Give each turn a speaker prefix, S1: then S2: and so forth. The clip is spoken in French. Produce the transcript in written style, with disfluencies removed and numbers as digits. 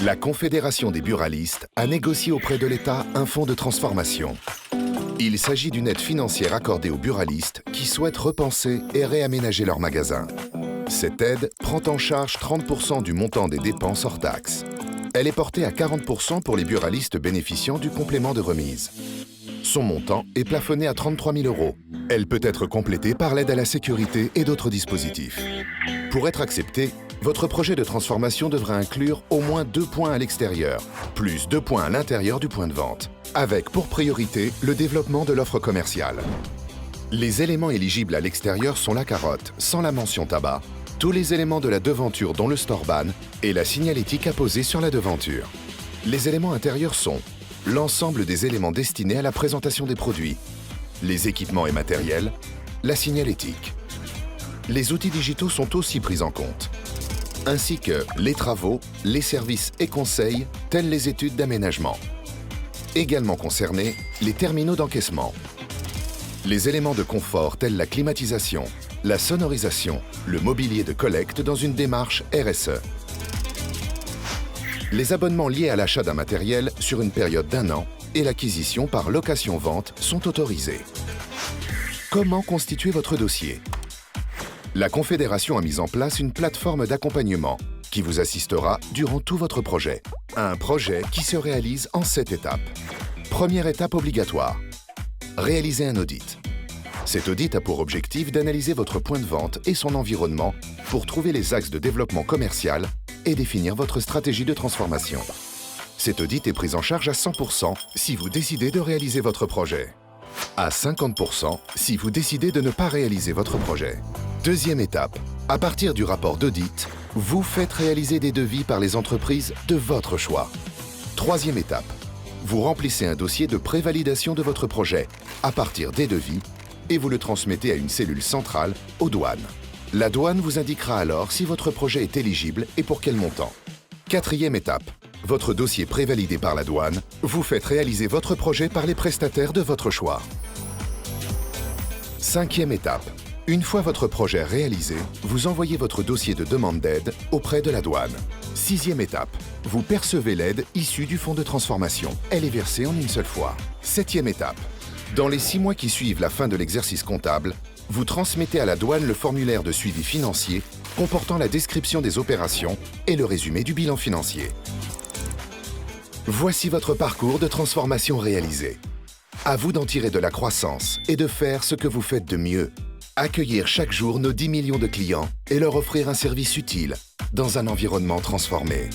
S1: La Confédération des buralistes a négocié auprès de l'État un fonds de transformation. Il s'agit d'une aide financière accordée aux buralistes qui souhaitent repenser et réaménager leur magasin. Cette aide prend en charge 30% du montant des dépenses hors taxes. Elle est portée à 40% pour les buralistes bénéficiant du complément de remise. Son montant est plafonné à 33 000 €. Elle peut être complétée par l'aide à la sécurité et d'autres dispositifs. Pour être accepté, votre projet de transformation devra inclure au moins 2 points à l'extérieur, plus 2 points à l'intérieur du point de vente, avec pour priorité le développement de l'offre commerciale. Les éléments éligibles à l'extérieur sont la carotte, sans la mention tabac, tous les éléments de la devanture dont le store ban et la signalétique apposée sur la devanture. Les éléments intérieurs sont l'ensemble des éléments destinés à la présentation des produits, les équipements et matériels, la signalétique. Les outils digitaux sont aussi pris en compte, ainsi que les travaux, les services et conseils, tels les études d'aménagement. Également concernés, les terminaux d'encaissement. Les éléments de confort tels la climatisation, la sonorisation, le mobilier de collecte dans une démarche RSE. Les abonnements liés à l'achat d'un matériel sur une période d'1 an et l'acquisition par location-vente sont autorisés. Comment constituer votre dossier ? La Confédération a mis en place une plateforme d'accompagnement qui vous assistera durant tout votre projet. Un projet qui se réalise en 7 étapes. Première étape obligatoire. Réaliser un audit. Cet audit a pour objectif d'analyser votre point de vente et son environnement pour trouver les axes de développement commercial et définir votre stratégie de transformation. Cet audit est pris en charge à 100% si vous décidez de réaliser votre projet. À 50% si vous décidez de ne pas réaliser votre projet. Deuxième étape. À partir du rapport d'audit, vous faites réaliser des devis par les entreprises de votre choix. Troisième étape. Vous remplissez un dossier de prévalidation de votre projet à partir des devis et vous le transmettez à une cellule centrale aux douanes. La douane vous indiquera alors si votre projet est éligible et pour quel montant. Quatrième étape. Votre dossier prévalidé par la douane, vous faites réaliser votre projet par les prestataires de votre choix. Cinquième étape. Une fois votre projet réalisé, vous envoyez votre dossier de demande d'aide auprès de la douane. Sixième étape. Vous percevez l'aide issue du fonds de transformation. Elle est versée en une seule fois. Septième étape. Dans les 6 mois qui suivent la fin de l'exercice comptable, vous transmettez à la douane le formulaire de suivi financier comportant la description des opérations et le résumé du bilan financier. Voici votre parcours de transformation réalisé. À vous d'en tirer de la croissance et de faire ce que vous faites de mieux. Accueillir chaque jour nos 10 millions de clients et leur offrir un service utile dans un environnement transformé.